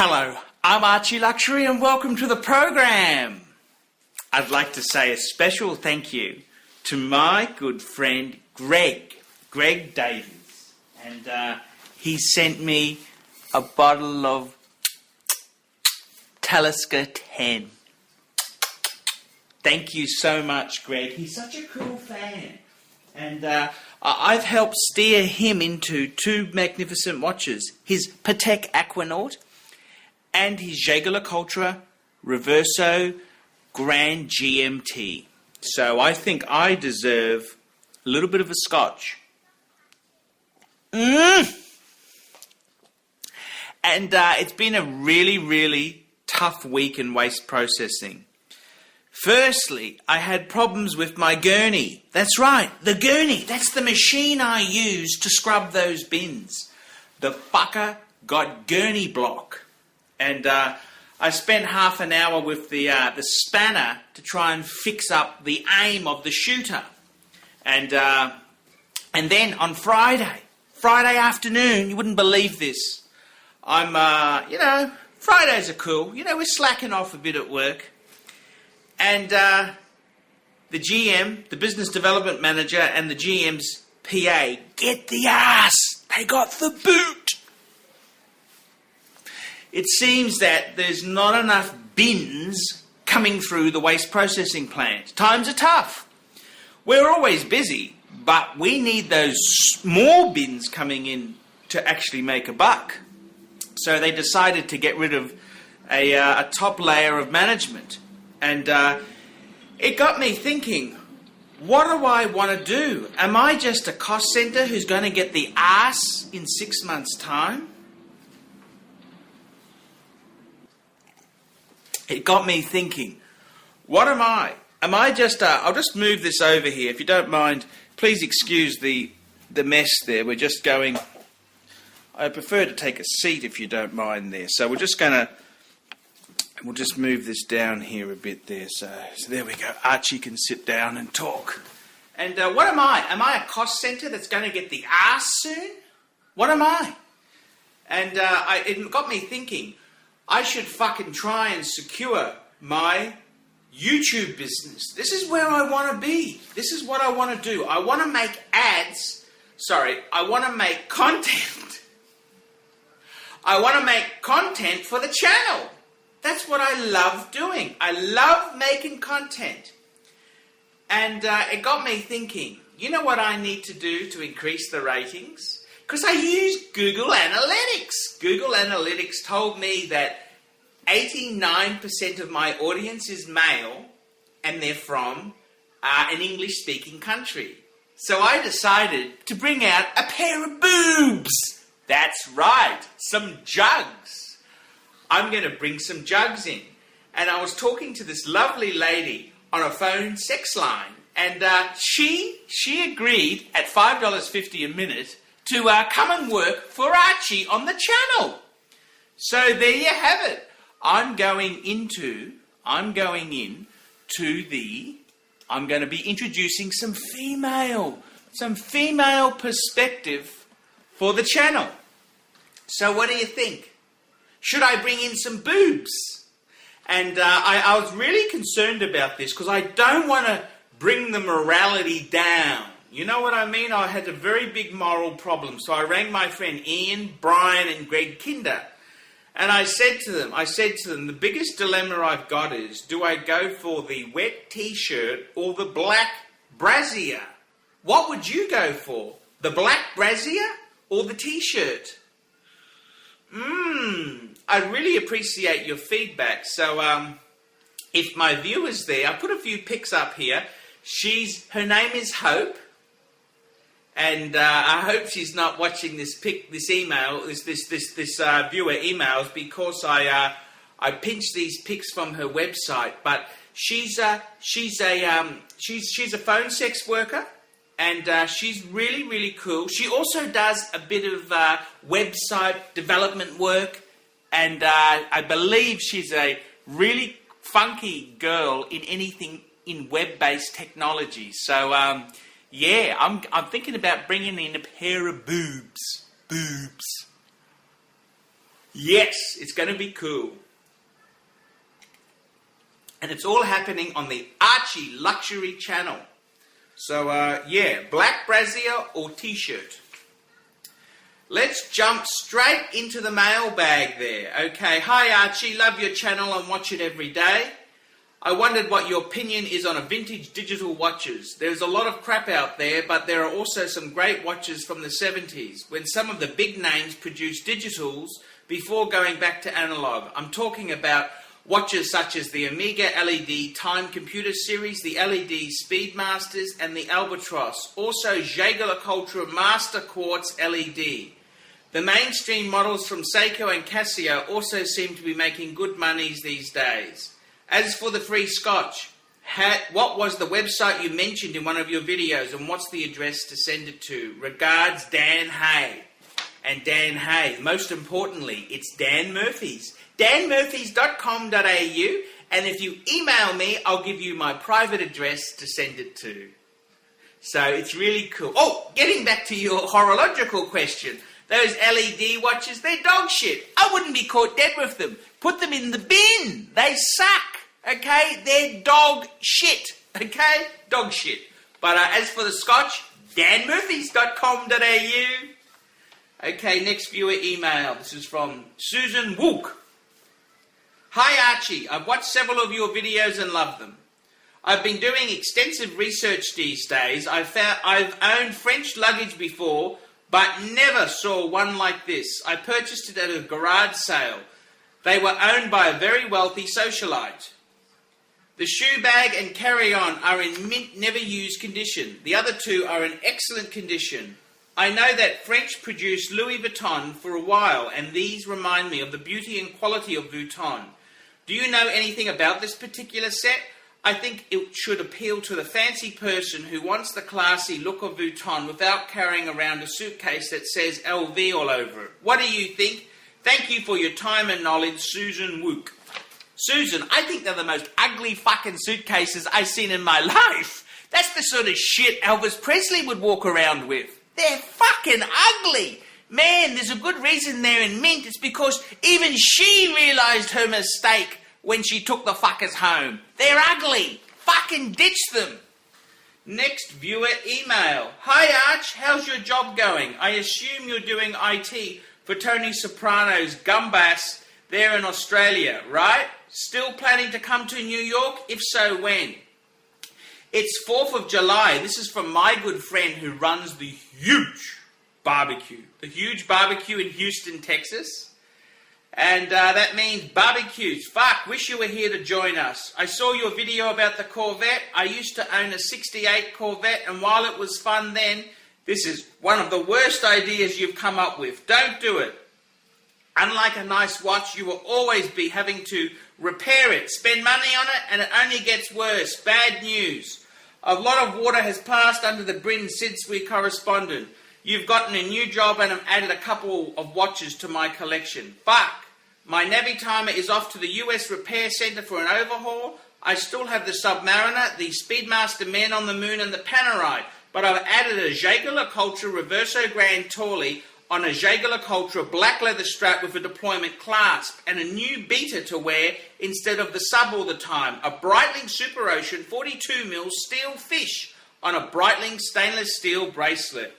Hello, I'm Archie Luxury and welcome to the program. I'd like to say a special thank you to my good friend Greg Davies. And he sent me a bottle of Talisker 10. Thank you so much, Greg. He's such a cool fan. And I've helped steer him into two magnificent watches. His Patek Aquanaut and his Jaeger-LeCoultre Reverso Grand GMT. So I think I deserve a little bit of a scotch. And it's been a really, really tough week in waste processing. Firstly, I had problems with my gurney. That's right, the gurney. That's the machine I use to scrub those bins. The fucker got gurney block. And I spent half an hour with the spanner to try and fix up the aim of the shooter. And then on Friday afternoon, you wouldn't believe this. Fridays are cool. We're slacking off a bit at work. And the GM, the business development manager, and the GM's PA, get the ass. They got the boot. It seems that there's not enough bins coming through the waste processing plant. Times are tough. We're always busy, but we need those more bins coming in to actually make a buck. So they decided to get rid of a top layer of management. And it got me thinking, what do I want to do? Am I just a cost centre who's going to get the ass in 6 months' time? It got me thinking, what am I? Am I just, I'll just move this over here, if you don't mind. Please excuse the mess there. We're just going, I prefer to take a seat if you don't mind there. So we're just going to, we'll just move this down here a bit there. So there we go. Archie can sit down and talk. And what am I? Am I a cost centre that's going to get the arse soon? What am I? And it got me thinking, I should fucking try and secure my YouTube business. This is where I want to be. This is what I want to do. I want to make ads. I want to make content. I want to make content for the channel. That's what I love doing. I love making content. And it got me thinking, you know what I need to do to increase the ratings? Because I use Google Analytics. Google Analytics told me that 89% of my audience is male and they're from an English-speaking country. So I decided to bring out a pair of boobs. That's right, some jugs. I'm going to bring some jugs in. And I was talking to this lovely lady on a phone sex line. And she agreed at $5.50 a minute to come and work for Archie on the channel. So there you have it. I'm going to be introducing some female perspective for the channel. So what do you think? Should I bring in some boobs? And I was really concerned about this because I don't want to bring the morality down. You know what I mean? I had a very big moral problem. So I rang my friend Ian, Brian and Greg Kinder. And I said to them, the biggest dilemma I've got is, do I go for the wet t-shirt or the black brassiere? What would you go for? The black brassiere or the t-shirt? I really appreciate your feedback. So, if my viewers there, I put a few pics up here. Her name is Hope. And I hope she's not watching this viewer emails because I pinched these pics from her website. But she's a phone sex worker, and she's really, really cool. She also does a bit of website development work, and I believe she's a really funky girl in anything in web-based technology. So yeah, I'm thinking about bringing in a pair of boobs. Yes, it's going to be cool. And it's all happening on the Archie Luxury channel. So, black brassiere or t-shirt. Let's jump straight into the mailbag there. Okay, hi Archie, love your channel and watch it every day. I wondered what your opinion is on a vintage digital watches. There's a lot of crap out there, but there are also some great watches from the 70s, when some of the big names produced digitals before going back to analog. I'm talking about watches such as the Omega LED Time Computer Series, the LED Speedmasters, and the Albatross. Also, Jaeger-LeCoultre Master Quartz LED. The mainstream models from Seiko and Casio also seem to be making good monies these days. As for the free scotch, what was the website you mentioned in one of your videos, and what's the address to send it to? Regards, Dan Hay. And Dan Hay, most importantly, it's Dan Murphy's. danmurphys.com.au, and if you email me, I'll give you my private address to send it to. So it's really cool. Oh, getting back to your horological question, those LED watches, they're dog shit. I wouldn't be caught dead with them. Put them in the bin. They suck. Okay? They're dog shit. Okay? Dog shit. But as for the scotch, danmurphys.com.au. Okay, next viewer email. This is from Susan Wook. Hi Archie, I've watched several of your videos and love them. I've been doing extensive research these days. I've owned French luggage before, but never saw one like this. I purchased it at a garage sale. They were owned by a very wealthy socialite. The shoe bag and carry-on are in mint, never used condition. The other two are in excellent condition. I know that French produced Louis Vuitton for a while, and these remind me of the beauty and quality of Vuitton. Do you know anything about this particular set? I think it should appeal to the fancy person who wants the classy look of Vuitton without carrying around a suitcase that says LV all over it. What do you think? Thank you for your time and knowledge, Susan Wook. Susan, I think they're the most ugly fucking suitcases I've seen in my life. That's the sort of shit Elvis Presley would walk around with. They're fucking ugly. Man, there's a good reason they're in mint. It's because even she realised her mistake when she took the fuckers home. They're ugly. Fucking ditch them. Next viewer email. Hi Arch, how's your job going? I assume you're doing IT for Tony Soprano's Gumbass there in Australia, right? Still planning to come to New York? If so, when? It's 4th of July. This is from my good friend who runs the huge barbecue. The huge barbecue in Houston, Texas. And that means barbecues. Fuck, wish you were here to join us. I saw your video about the Corvette. I used to own a 68 Corvette, and while it was fun then, this is one of the worst ideas you've come up with. Don't do it. Unlike a nice watch, you will always be having to repair it, spend money on it, and it only gets worse. Bad news. A lot of water has passed under the bridge since we corresponded. You've gotten a new job and have added a couple of watches to my collection. Fuck. My Navi timer is off to the US Repair Centre for an overhaul. I still have the Submariner, the Speedmaster Man on the Moon, and the Panerai, but I've added a Jaeger-LeCoultre Reverso Grand Torley on a Jaeger-LeCoultre black leather strap with a deployment clasp, and a new beater to wear instead of the sub all the time. A Breitling Super Ocean 42mm steel fish on a Breitling stainless steel bracelet.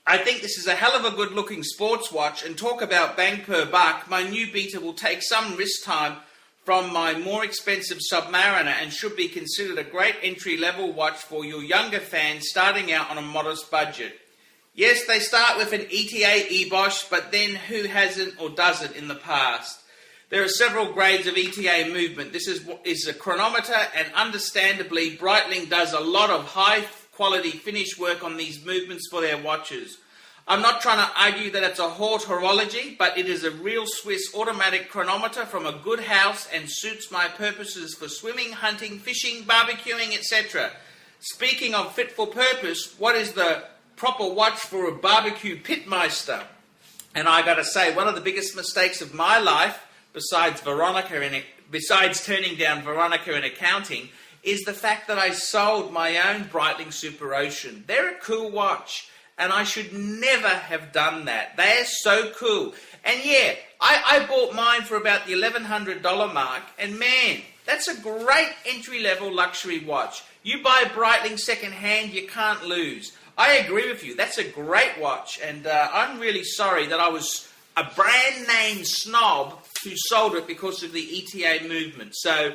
I think this is a hell of a good looking sports watch, and talk about bang per buck, my new beater will take some wrist time from my more expensive Submariner and should be considered a great entry-level watch for your younger fans starting out on a modest budget. Yes, they start with an ETA EBOSH, but then who hasn't or doesn't in the past? There are several grades of ETA movement. This is a chronometer, and understandably, Breitling does a lot of high-quality finish work on these movements for their watches. I'm not trying to argue that it's a haute horology, but it is a real Swiss automatic chronometer from a good house and suits my purposes for swimming, hunting, fishing, barbecuing, etc. Speaking of fit for purpose, what is the proper watch for a barbecue pitmeister? And I got to say, one of the biggest mistakes of my life, besides turning down Veronica in accounting, is the fact that I sold my own Breitling Super Ocean. They're a cool watch. and I should never have done that. They're so cool. And yeah, I bought mine for about the $1,100 mark, and man, that's a great entry-level luxury watch. You buy Breitling second-hand, you can't lose. I agree with you. That's a great watch, and I'm really sorry that I was a brand-name snob who sold it because of the ETA movement. So,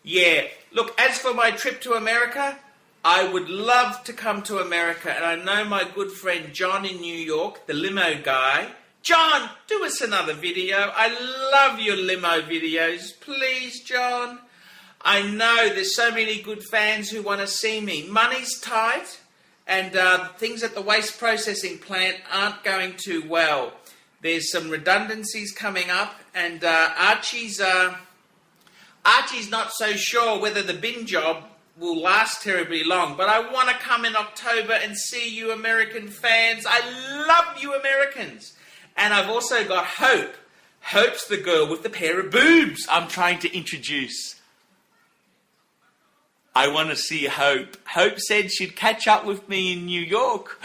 yeah. Look, as for my trip to America, I would love to come to America, and I know my good friend John in New York, the limo guy. John, do us another video. I love your limo videos. Please, John. I know there's so many good fans who want to see me. Money's tight, and things at the waste processing plant aren't going too well. There's some redundancies coming up, and Archie's not so sure whether the bin job will last terribly long, but I want to come in October and see you American fans. I love you Americans. And I've also got Hope. Hope's the girl with the pair of boobs I'm trying to introduce. I want to see Hope. Hope said she'd catch up with me in New York.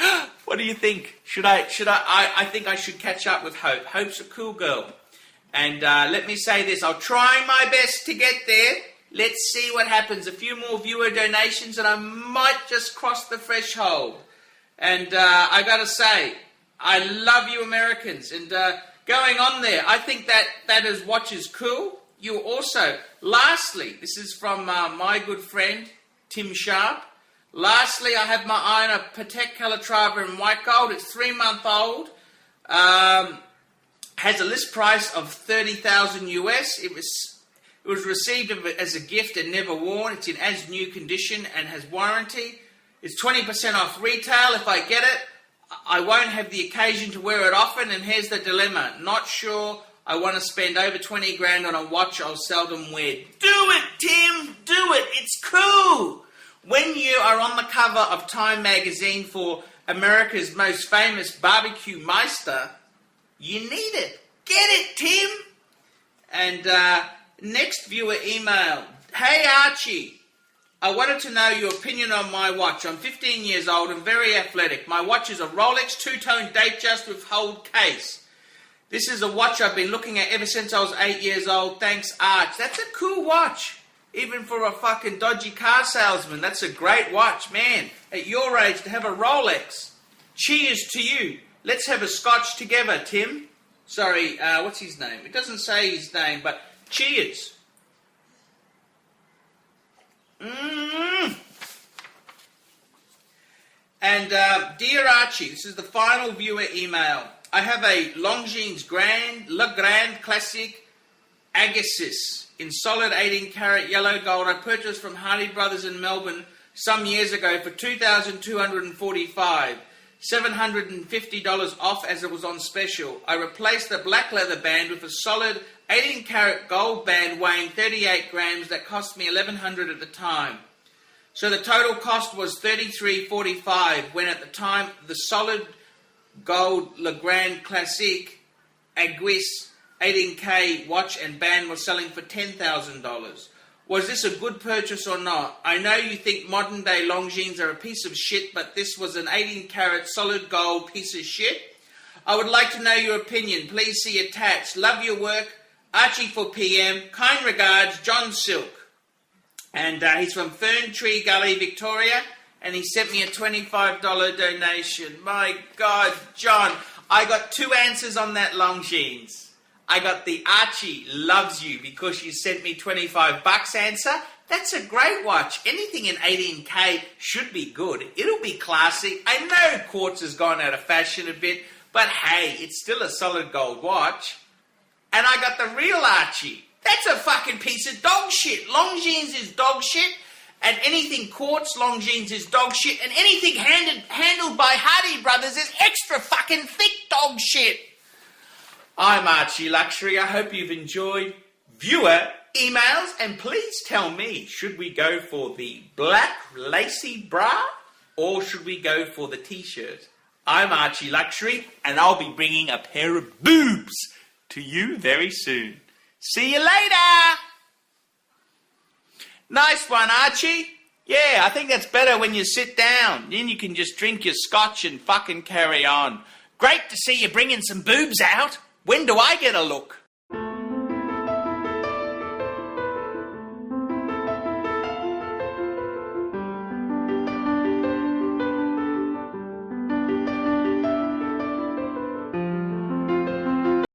What do you think? I think I should catch up with Hope. Hope's a cool girl. And let me say this, I'll try my best to get there. Let's see what happens. A few more viewer donations and I might just cross the threshold. And I got to say, I love you Americans. And going on there, I think that is watch is cool. You also, lastly, this is from my good friend, Tim Sharp. Lastly, I have my eye on a Patek Calatrava in white gold. It's 3-month-old. Has a list price of $30,000 US. It was received as a gift and never worn. It's in as new condition and has warranty. It's 20% off retail. If I get it, I won't have the occasion to wear it often. And here's the dilemma. Not sure I want to spend over 20 grand on a watch I'll seldom wear. Do it, Tim. Do it. It's cool. When you are on the cover of Time magazine for America's most famous barbecue meister, you need it. Get it, Tim. And next viewer email. Hey, Archie. I wanted to know your opinion on my watch. I'm 15 years old and very athletic. My watch is a Rolex two-tone Datejust with hold case. This is a watch I've been looking at ever since I was 8 years old. Thanks, Arch. That's a cool watch. Even for a fucking dodgy car salesman, that's a great watch, man. At your age, to have a Rolex. Cheers to you. Let's have a scotch together, Tim. Sorry, what's his name? It doesn't say his name, but cheers. And dear Archie, this is the final viewer email. I have a Longines Le Grand Classic Agassiz in solid 18-karat yellow gold. I purchased from Hardy Brothers in Melbourne some years ago for $2,245. $750 off as it was on special. I replaced the black leather band with a solid 18-karat gold band weighing 38 grams that cost me $1,100 at the time. So the total cost was $33.45 when at the time the solid gold Le Grand Classique Agassiz 18K watch and band was selling for $10,000. Was this a good purchase or not? I know you think modern day Longines are a piece of shit, but this was an 18-karat solid gold piece of shit. I would like to know your opinion. Please see attached. Love your work. Archie for PM. Kind regards, John Silk. And he's from Fern Tree Gully, Victoria. And he sent me a $25 donation. My God, John, I got two answers on that Longines. I got the Archie loves you because you sent me $25 answer. That's a great watch. Anything in 18K should be good. It'll be classic. I know quartz has gone out of fashion a bit, but hey, it's still a solid gold watch. And I got the real Archie. That's a fucking piece of dog shit. Longines is dog shit. And anything quartz, Longines is dog shit. And anything handled by Hardy Brothers is extra fucking thick dog shit. I'm Archie Luxury. I hope you've enjoyed viewer emails. And please tell me, should we go for the black lacy bra or should we go for the t-shirt? I'm Archie Luxury and I'll be bringing a pair of boobs to you very soon. See you later. Nice one, Archie. Yeah, I think that's better when you sit down. Then you can just drink your scotch and fucking carry on. Great to see you bringing some boobs out. When do I get a look?